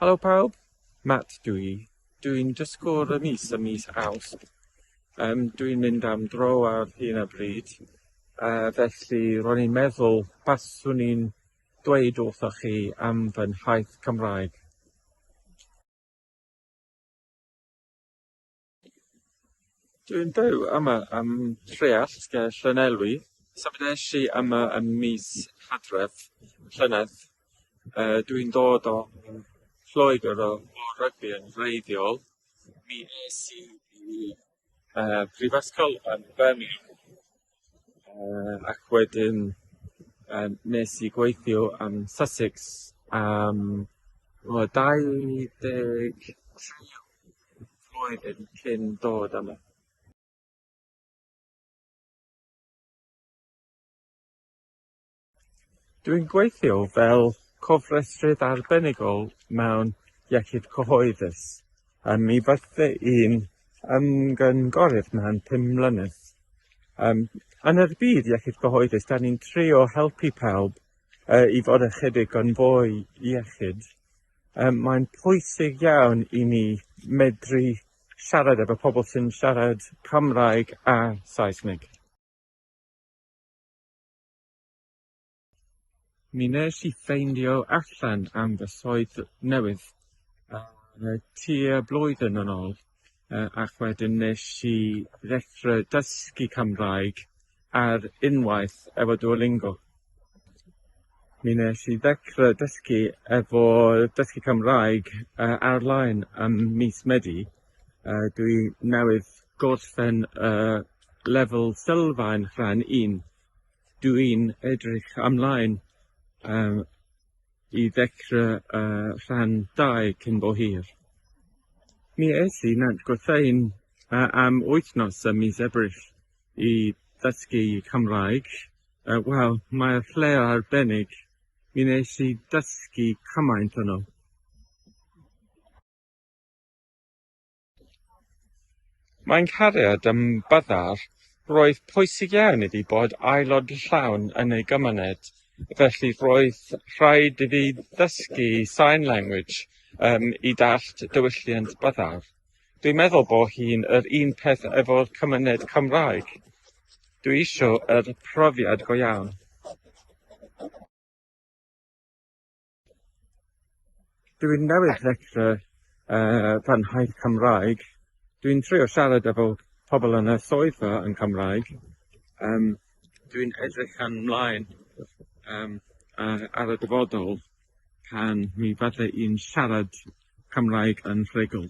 Helo pawb, Matt dwi'n dysgwr ym mis Awst. Dwi'n mynd am dro ar hyn o bryd, felly ro'n i'n meddwl baswn i'n dweud wrthoch chi am fy nhaith Cymraeg. Dwi'n byw yma am Treallt ger Llanelwy. Symudais i yma ym mis Hydref, llynedd. Dwi'n dod o Lloegr o rygbi yn wreiddiol. Mi es i Prifysgol yn Birmingham, ac wedyn nes i gweithio am Sussex am 23 flwyddyn cyn dod yma. Dwi'n gweithio fel Cofrestrydd arbenigol mewn Iechyd Cyhoeddus. Mi fydde i'n ymgyngorydd mewn 5 mlynedd. Yn y byd Iechyd Cyhoeddus, da ni'n trio helpu pawb i fod ychydig yn fwy iechyd. Mae'n pwysig iawn i ni medru siarad efo pobl sy'n siarad Cymraeg a Saesneg. Mi nes i ffeindio allan am fy swydd newydd tua blwyddyn yn ôl, ac wedyn nes i ddechrau dysgu Cymraeg ar unwaith efo Duolingo. Mi nes i ddechrau dysgu Cymraeg ar-lein am mis Medi. Dwi newydd gorffen lefel sylfaen rhan 1. Dwi'n edrych ymlaen i ddechrau rhan 2 cyn bo hir. Mi es i Nant Gwrthein am wythnos ym mis Ebrill i ddysgu Cymraeg. Wel, mae'r lle arbennig. Mi nes i dysgu cymaint yno. Mae'n cariad am byddar. Roedd pwysig iawn iddi bod aelod llawn yn ei gymuned. Felly roedd rhaid i fi ddysgu sign language i dallt diwylliant byddar. Dwi'n meddwl bod hi'n yr un peth efo'r cymuned Cymraeg. Dwi isio yr profiad go iawn. Dwi'n newydd ddechrau fy nhaith Cymraeg. Dwi'n trio siarad efo pobl yn y swyddfa yn Cymraeg. Dwi'n edrych ymlaen ar y dyfodol pan mi fydde i'n siarad Cymraeg yn rhugl.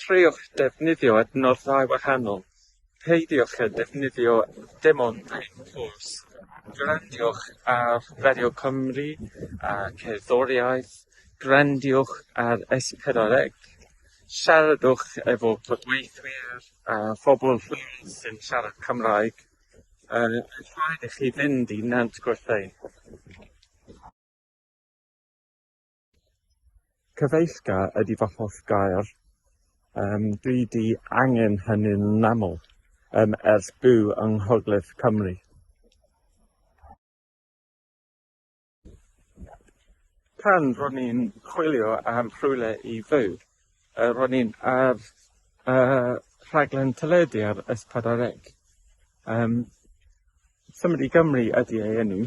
Triwch defnyddio adnoddau wahanol. Peidiwch â defnyddio dim ond ein cwrs. Grandiwch ar Radio Cymru a cerddoriaeth. Grandiwch ar S4C. Siaradwch efo cydweithwyr a phobl llwyr sy'n siarad Cymraeg. Rhaid i chi fynd i Nant Gwrthein. Cyfeillgar ydy fy hoff gair. Dwi di angen hynny'n aml ers byw yng Ngogledd Cymru. Pan ro'n i'n chwilio am rhywle i fyw, ro'n i'n ar rhaglen teledu ar S4C. Symud i Gymru ydy ei enw.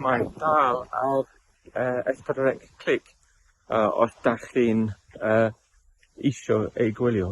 Mae'n dal ar S4C Click os da chi'n isio ei gwylio.